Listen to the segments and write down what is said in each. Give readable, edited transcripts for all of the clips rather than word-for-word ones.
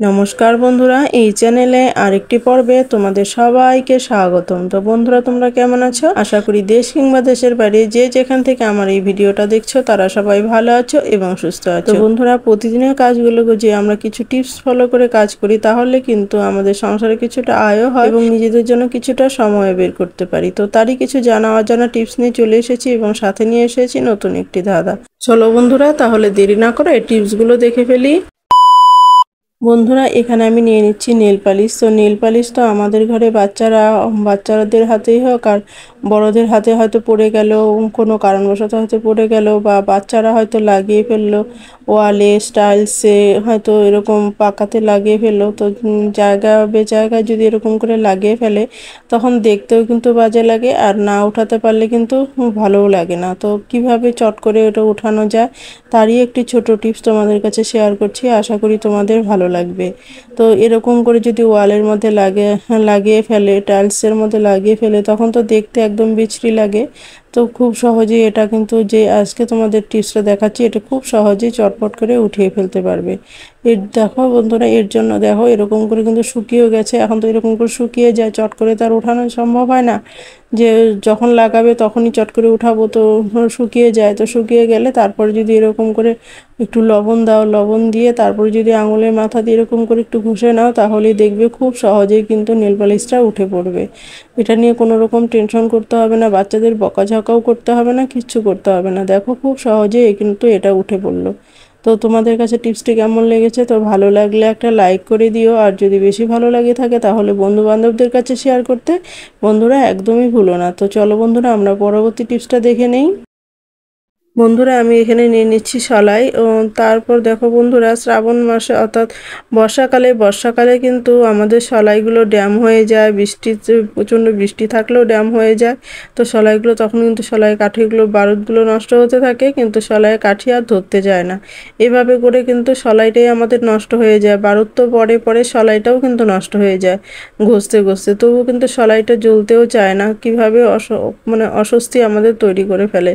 নমস্কার বন্ধুরা, এই চ্যানেলে আরেকটি পর্বে তোমাদের সবাইকে স্বাগতম। তো বন্ধুরা, তোমরা কেমন আছো? আশা করি দেশ কিংবা দেশের বাইরে যে যেখান থেকে আমার এই ভিডিওটা দেখছো তারা সবাই ভালো আছো এবং সুস্থ আছো। তো বন্ধুরা, প্রতিদিনের কাজগুলো যে আমরা কিছু টিপস ফলো করে কাজ করি তাহলে কিন্তু আমাদের সংসারে কিছুটা আয়ও হয় এবং নিজেদের জন্য কিছুটা সময় বের করতে পারি। তো তারই কিছু জানা অজানা টিপস নিয়ে চলে এসেছি এবং সাথে নিয়ে এসেছি নতুন একটি ধাঁধা। চলো বন্ধুরা, তাহলে দেরি না করে টিপসগুলো দেখে ফেলি। বন্ধুরা, এখানে আমি নিয়ে নিচ্ছি নেল পালিশ। তো নেল পালিশ তো আমাদের ঘরে বাচ্চাদের হাতেই হোক আর বড়দের হাতে হয়তো পড়ে গেল, কোনো কারণবশত হয়তো পড়ে গেল বা বাচ্চারা হয়তো লাগিয়ে ফেললো ওয়ালে, স্টাইলসে, হয়তো এরকম পাকাতে লাগিয়ে ফেললো। তো জায়গা বেজায়গায় যদি এরকম করে লাগিয়ে ফেলে তখন দেখতেও কিন্তু বাজে লাগে আর না উঠাতে পারলে কিন্তু ভালোও লাগে না। তো কিভাবে চট করে ওটা উঠানো যায় তারই একটি ছোট টিপস তোমাদের কাছে শেয়ার করছি, আশা করি তোমাদের ভালো লাগবে। তো এরকম করে যদি ওয়ালের মধ্যে লাগিয়ে ফেলে, টাইলসের মধ্যে লাগিয়ে ফেলে তখন তো দেখতে একদম বিশ্রী লাগে। তো খুব সহজেই এটা কিন্তু যে আজকে তোমাদের টিপসটা দেখাচ্ছি এটা খুব সহজেই চটপট করে উঠিয়ে ফেলতে পারবে। দেখো বন্ধুরা, এর জন্য দেখো এরকম করে কিন্তু শুকিয়েও গেছে। এখন তো এরকম করে শুকিয়ে যায়, চট করে তার উঠানো সম্ভব হয় না, যে যখন লাগাবে তখনই চট করে উঠাবো, তো শুকিয়ে যায়। তো শুকিয়ে গেলে তারপরে যদি এরকম করে একটু লবণ দাও, লবণ দিয়ে তারপরে যদি আঙুলের মাথা দিয়ে এরকম করে একটু ঘষে নাও তাহলেই দেখবে খুব সহজেই কিন্তু নেল পালিশটা উঠে পড়বে। এটা নিয়ে কোনো রকম টেনশন করতে হবে না, বাচ্চাদের বকাঝকাও করতে হবে না, কিচ্ছু করতে হবে না। দেখো খুব সহজেই কিন্তু এটা উঠে পড়লো। তো তোমাদের কাছে টিপসটি কেমন লেগেছে? তো ভালো লাগলে একটা লাইক করে দিও, আর যদি বেশি ভালো লাগে থাকে তাহলে বন্ধু বান্ধবদের কাছে শেয়ার করতে বন্ধুরা একদমই ভুলো না। তো চলো বন্ধুরা, আমরা পরবর্তী টিপসটা দেখে নেই। বন্ধুরা, আমি এখানে নিয়ে নিচ্ছি সলাই। তারপর দেখো বন্ধুরা, শ্রাবণ মাসে অর্থাৎ বর্ষাকালে কিন্তু আমাদের সলাইগুলো ড্যাম হয়ে যায়, প্রচণ্ড বৃষ্টি থাকলেও ড্যাম হয়ে যায়। তো সলাইগুলো তখন কিন্তু সলাই কাঠিগুলো বারুদগুলো নষ্ট হতে থাকে, কিন্তু সলাইয়ের কাঠি আর ধরতে যায় না। এভাবে করে কিন্তু সলাইটাই আমাদের নষ্ট হয়ে যায়, বারুদ তো পরে পরে সলাইটাও কিন্তু নষ্ট হয়ে যায় ঘষতে ঘষতে। তবুও কিন্তু সলাইটা জ্বলতেও চায় না, কিভাবে অস্বস্তি আমাদের তৈরি করে ফেলে।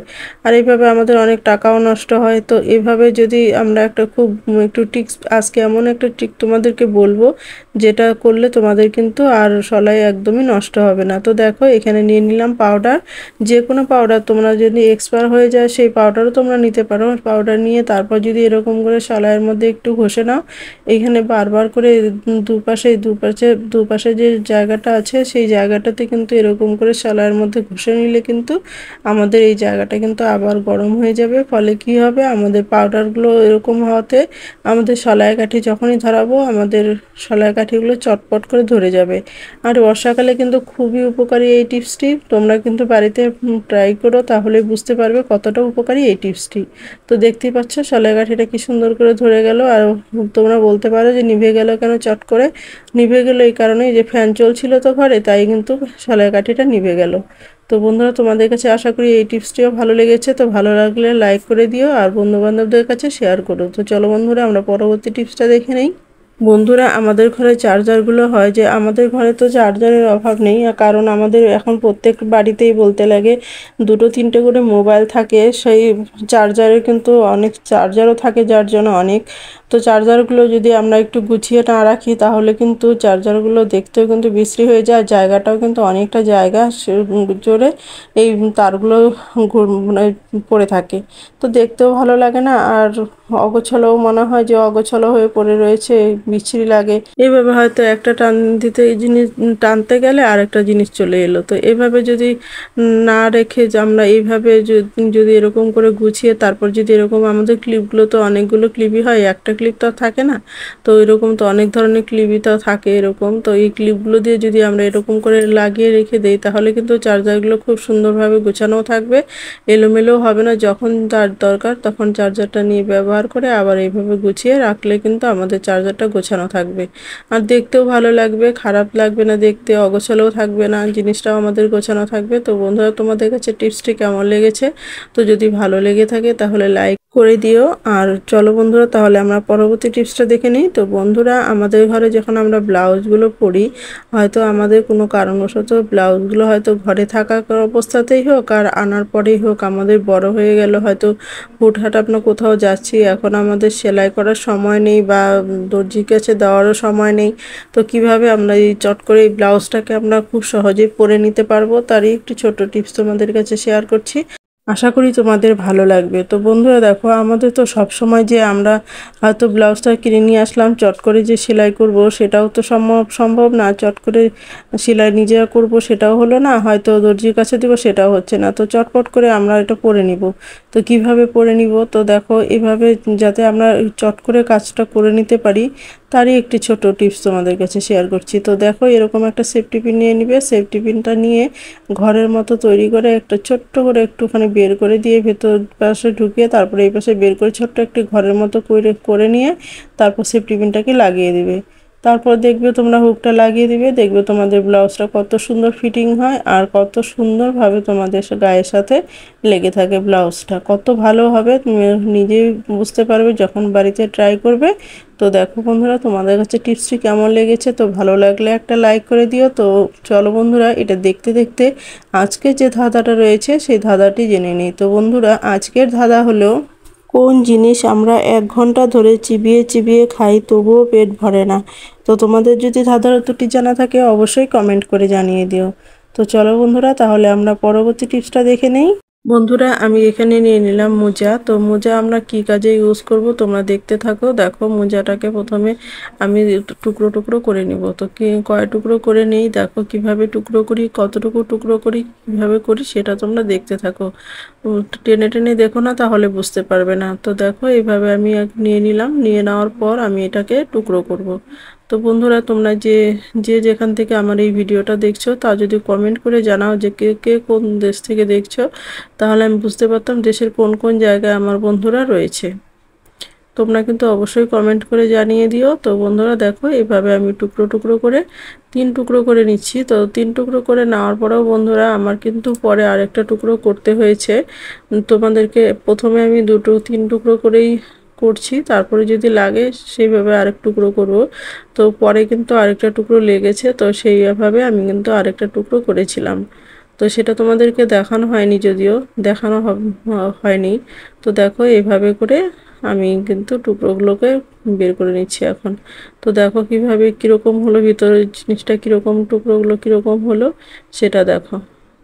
আর এইভাবে আমাদের অনেক টাকাও নষ্ট হয়। তো এভাবে যদি আমরা একটু টিপস, আজকে এমন একটা ট্রিক তোমাদেরকে বলবো যেটা করলে তোমাদের কিন্তু আর সলাই একদমই নষ্ট হবে না। তো দেখো এখানে নিয়ে নিলাম পাউডার, যে কোনো পাউডার, তোমরা যদি এক্সপায়ার হয়ে যায় সেই পাউডারও তোমরা নিতে পারো। পাউডার নিয়ে তারপর যদি এরকম করে সলাইয়ের মধ্যে একটু ঘষে নাও, এইখানে বারবার করে দুপাশে যে জায়গাটা আছে সেই জায়গাটাতে কিন্তু এরকম করে সলাইয়ের মধ্যে ঘষে নিলে কিন্তু আমাদের এই জায়গাটা কিন্তু আবার গরম হয়ে যাবে। ফলে কি হবে, আমাদের পাউডারগুলো এরকম হওয়াতে আমাদের সলাই কাঠি যখনই ধরাবো আমাদের সলাই কাঠিগুলো চটপট করে ধরে যাবে। আর বর্ষাকালে কিন্তু খুবই উপকারী এই টিপসটি, তোমরা কিন্তু বাড়িতে ট্রাই করো, তাহলে বুঝতে পারবে কতটা উপকারী এই টিপসটি। তো দেখতেই পাচ্ছ সলাই কাঠিটা কি সুন্দর করে ধরে গেল। আর তোমরা বলতে পারো যে নিভে গেল কেন চট করে? নিভে গেল এই কারণেই যে ফ্যান চলছিল তো ঘরে, তাই কিন্তু সলাই কাঠিটা নিভে গেল। তো বন্ধুরা, তোমাদের কাছে আশা করি এই টিপসটিও ভালো লেগেছে। তো ভালো লাগলে লাইক করে দিও আর বন্ধু বান্ধবদের কাছে শেয়ার করো। তো চলো বন্ধুরা, আমরা পরবর্তী টিপসটা দেখে নেই। বন্ধুরা, আমাদের ঘরে চার্জারগুলো হয় যে, আমাদের ঘরে তো চার্জারের অভাব নেই, কারণ আমাদের এখন প্রত্যেক বাড়িতেই বলতে লাগে দুটো তিনটে করে মোবাইল থাকে। সেই চার্জারের কিন্তু অনেক চার্জারও থাকে যার জন্য অনেক। তো চার্জারগুলো যদি আমরা একটু গুছিয়ে না রাখি তাহলে কিন্তু চার্জারগুলো দেখতেও কিন্তু বিশ্রী হয়ে যায়, জায়গাটাও কিন্তু অনেকটা জায়গা জুড়ে এই তারগুলো পড়ে থাকে। তো দেখতেও ভালো লাগে না, আর অগোছালোও মনে হয় যে অগোছালো হয়ে পড়ে রয়েছে, বিশ্রী লাগে। এইভাবে হয়তো একটা টান দিতে এই জিনিস টানতে গেলে আর একটা জিনিস চলে এলো। তো এইভাবে যদি না রেখে যে আমরা এইভাবে যদি এরকম করে গুছিয়ে তারপর যদি এরকম, আমাদের ক্লিপগুলো তো অনেকগুলো ক্লিপই হয়, একটা ক্লিপ তো থাকে না। তো এরকম তো অনেক ধরনের ক্লিপই তো থাকে এরকম। তো এই ক্লিপগুলো দিয়ে যদি আমরা এরকম করে লাগিয়ে রেখে দেই তাহলে কিন্তু চার্জারগুলো খুব সুন্দরভাবে গোছানোও থাকবে, এলোমেলোও হবে না। যখন তার দরকার তখন চার্জারটা নিয়ে ব্যবহার করে আবার এইভাবে গুছিয়ে রাখলে কিন্তু আমাদের চার্জারটা গোছানো থাকবে আর দেখতেও ভালো লাগবে, খারাপ লাগবে না দেখতে, অগোছালোও থাকবে না, জিনিসটাও আমাদের গোছানো থাকবে। তো বন্ধুরা, তোমাদের কাছে টিপসটি কেমন লেগেছে? তো যদি ভালো লেগে থাকে তাহলে লাইক করে দিও। আর চলো বন্ধুরা, তাহলে আমরা পরবর্তী টিপসটা দেখে নিই। তো বন্ধুরা, আমাদের ঘরে যখন আমরা ব্লাউজগুলো পরি, হয়তো আমাদের কোনো কারণবশত ব্লাউজগুলো হয়তো ঘরে থাকা অবস্থাতেই হোক আর আনার পরেই হোক আমাদের বড় হয়ে গেল, হয়তো হুটহাট আমরা কোথাও যাচ্ছি, এখন আমাদের সেলাই করার সময় নেই বা দর্জির কাছে দেওয়ারও সময় নেই, তো কিভাবে আমরা এই চট করে এই ব্লাউজটাকে আমরা খুব সহজেই পরে নিতে পারবো, তারই একটি ছোট টিপস তোমাদের কাছে শেয়ার করছি। আশা করি তোমাদের ভালো লাগবে। তো বন্ধুরা দেখো, আমাদের তো সব সময় যে আমরা হয়তো ব্লাউজটা কিনে নিয়ে আসলাম চট করে যে সেলাই করব সেটাও তো সম্ভব না, চট করে সেলাই নিজেরা করব সেটাও হলো না, হয়তো দর্জির কাছে দিব সেটাও হচ্ছে না, তো চটপট করে আমরা এটা পরে নিব। তো কিভাবে পরে নিব, তো দেখো এভাবে যাতে আমরা চট করে কাজটা করে নিতে পারি তারই একটি ছোট টিপস তোমাদের কাছে শেয়ার করছি। তো দেখো, এরকম একটা সেফটি পিন নিয়ে নিবে। সেফটি পিনটা নিয়ে ঘরের মতো তৈরি করে একটা ছোট্ট করে একটুখানি বের করে দিয়ে ভেতর পাশে ঢুকিয়ে তারপরে এই পাশে বের করে ছোট্ট একটি ঘরের মতো করে নিয়ে তারপর সেফটি পিনটাকে লাগিয়ে দিবে। তারপর দেখবে তোমরা হুকটা লাগিয়ে দিবে, দেখবে তোমাদের ব্লাউজটা কত সুন্দর ফিটিং হয় আর কত সুন্দরভাবে তোমাদের গায়ের সাথে লেগে থাকে। ব্লাউজটা কত ভালো হবে তুমি নিজেই বুঝতে পারবে যখন বাড়িতে ট্রাই করবে। তো দেখো বন্ধুরা, তোমাদের কাছে টিপসটি কেমন লেগেছে, তো ভালো লাগলে একটা লাইক করে দিও। তো চলো বন্ধুরা, এটা দেখতে দেখতে আজকের যে ধাঁধাটা রয়েছে সেই ধাঁধাটি জেনে নিই। তো বন্ধুরা, আজকের ধাঁধা হলো, কোন জিনিস আমরা 1 ঘন্টা ধরে চিবিয়ে চিবিয়ে খাই তবুও পেট ভরে না? তো তোমাদের যদি ধাঁধার উত্তরটি জানা থাকে অবশ্যই কমেন্ট করে জানিয়ে দিও। তো চলো বন্ধুরা, তাহলে আমরা পরবর্তী টিপসটা দেখে নেই। বন্ধুরা, আমি এখানে নিয়ে নিলাম মোজা। তো মোজা আমরা কি কাজে ইউজ করব তোমরা দেখতে থাকো। দেখো, মোজাটাকে প্রথমে আমি টুকরো টুকরো করে নিব। তো কয় টুকরো করে নেই দেখো, কিভাবে টুকরো করি, কতটুকু টুকরো করি, কিভাবে করি সেটা তোমরা দেখতে থাকো। টেনে টেনে দেখো না, তাহলে বুঝতে পারবে না। তো দেখো, এইভাবে আমি নিয়ে নিলাম। নিয়ে নেওয়ার পর আমি এটাকে টুকরো করব। তো বন্ধুরা, তোমরা যে যে যেখান থেকে আমার এই ভিডিওটা দেখছো তা যদি কমেন্ট করে জানাও যে কে কে কোন দেশ থেকে দেখছো, তাহলে আমি বুঝতে পারতাম দেশের কোন কোন জায়গায় আমার বন্ধুরা রয়েছে। তোমরা কিন্তু অবশ্যই কমেন্ট করে জানিয়ে দিও। তো বন্ধুরা দেখো, এভাবে আমি টুকরো টুকরো করে 3 টুকরো করে নিচ্ছি। তো 3 টুকরো করে নেওয়ার পরেও বন্ধুরা আমার কিন্তু পরে আরেকটা টুকরো করতে হয়েছে। তোমাদেরকে প্রথমে আমি 3 টুকরো করেই করছি, তারপরে যদি লাগে সেইভাবে আরেক টুকরো করব। তো পরে কিন্তু আরেকটা টুকরো লেগেছে, তো সেইভাবে আমি কিন্তু আরেকটা টুকরো করেছিলাম। তো সেটা তোমাদেরকে দেখানো হয়নি, যদিও দেখানো হয়নি। তো দেখো, এভাবে করে আমি কিন্তু টুকরোগুলোকে বের করে নিচ্ছি এখন। তো দেখো কিভাবে কীরকম হলো, ভিতরের জিনিসটা কীরকম, টুকরোগুলো কীরকম হলো সেটা দেখো।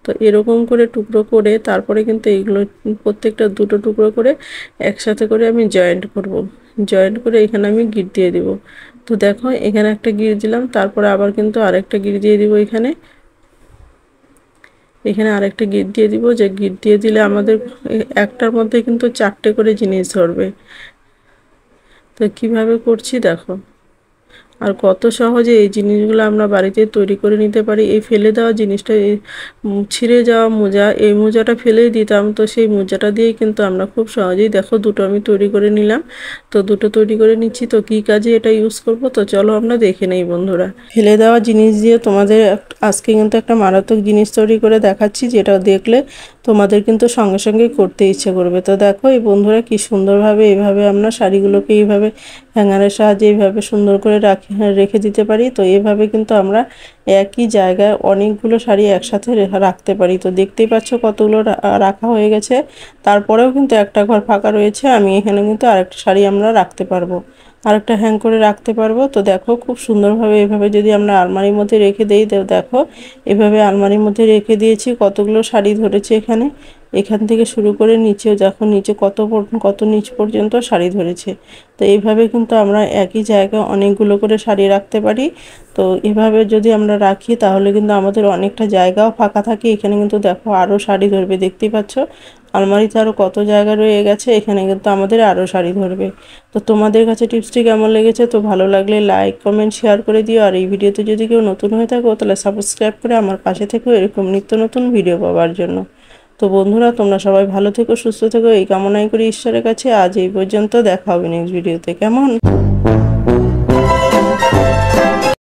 তো এরকম করে টুকরো করে তারপরে কিন্তু এইগুলো প্রত্যেকটা 2 টুকরো করে একসাথে করে আমি জয়েন্ট করব। জয়েন্ট করে এখানে আমি গিট দিয়ে দিব। তো দেখো, এখানে একটা গিট দিলাম, তারপরে আবার কিন্তু আরেকটা গিট দিয়ে দিব। এখানে এখানে আরেকটা গিট দিয়ে দিব, যে গিট দিয়ে দিলে আমাদের একটার মধ্যে কিন্তু 4টে করে জিনিস ধরবে। তো কিভাবে করছি দেখো, আর কত সহজে এই জিনিসগুলো আমরা বাড়িতে তৈরি করে নিতে পারি। এই ফেলে দেওয়া জিনিসটা, এই ছিঁড়ে যাওয়া মোজা, এই মোজাটা ফেলেই দিতাম, তো সেই মোজাটা দিয়েই কিন্তু আমরা খুব সহজেই দেখো 2টো আমি তৈরি করে নিলাম। তো 2টো তৈরি করে নিচ্ছি। তো কি কাজে এটা ইউজ করব, তো চলো আমরা দেখে নেই বন্ধুরা। ফেলে দেওয়া জিনিস দিয়ে তোমাদের আজকে কিন্তু একটা মারাত্মক জিনিস তৈরি করে দেখাচ্ছি, যেটা দেখলে তোমাদের কিন্তু সঙ্গে সঙ্গে করতে ইচ্ছে করবে। তো দেখো এই বন্ধুরা, কি সুন্দরভাবে এইভাবে আমরা শাড়িগুলোকে এইভাবে হ্যাঙ্গারের সাহায্যে এইভাবে সুন্দর করে রেখে দিতে পারি। তো এইভাবে কিন্তু আমরা একই জায়গায় অনেকগুলো শাড়ি একসাথে রাখতে পারি। তো দেখতেই পাচ্ছ কতগুলো রাখা হয়ে গেছে, তারপরেও কিন্তু একটা ঘর ফাঁকা রয়েছে। আমি এখানে কিন্তু আরেকটা শাড়ি আমরা রাখতে পারবো, আরেকটা হ্যাং করে রাখতে পারবো। তো দেখো, খুব সুন্দরভাবে এভাবে যদি আমরা আলমারির মধ্যে রেখে দেই, দেখো এভাবে আলমারির মধ্যে রেখে দিয়েছি, কতগুলো শাড়ি ধরেছে এখানে। এখান থেকে শুরু করে নিচেও দেখো, নিচে কত নিচ পর্যন্ত শাড়ি ধরেছে। তো এইভাবে কিন্তু আমরা একই জায়গায় অনেকগুলো করে শাড়ি রাখতে পারি। তো এভাবে যদি আমরা রাখি তাহলে কিন্তু আমাদের অনেকটা জায়গাও ফাঁকা থাকে। এখানে কিন্তু দেখো আরও শাড়ি ধরবে, দেখতেই পাচ্ছ আলমারিতে আরও কত জায়গা রয়ে গেছে, এখানে কিন্তু আমাদের আরও শাড়ি ধরবে। তো তোমাদের কাছে টিপসটি কেমন লেগেছে, তো ভালো লাগলে লাইক কমেন্ট শেয়ার করে দিও। আর এই ভিডিওতে যদি কেউ নতুন হয়ে থাকো তাহলে সাবস্ক্রাইব করে আমার পাশে থেকো এরকম নিত্য নতুন ভিডিও পাওয়ার জন্য। তো বন্ধুরা, তোমরা সবাই ভালো থেকো, সুস্থ থেকো, এই কামনাই করি ঈশ্বরের কাছে। আজ এই পর্যন্ত, দেখা হবে নেক্সট ভিডিওতে, কেমন?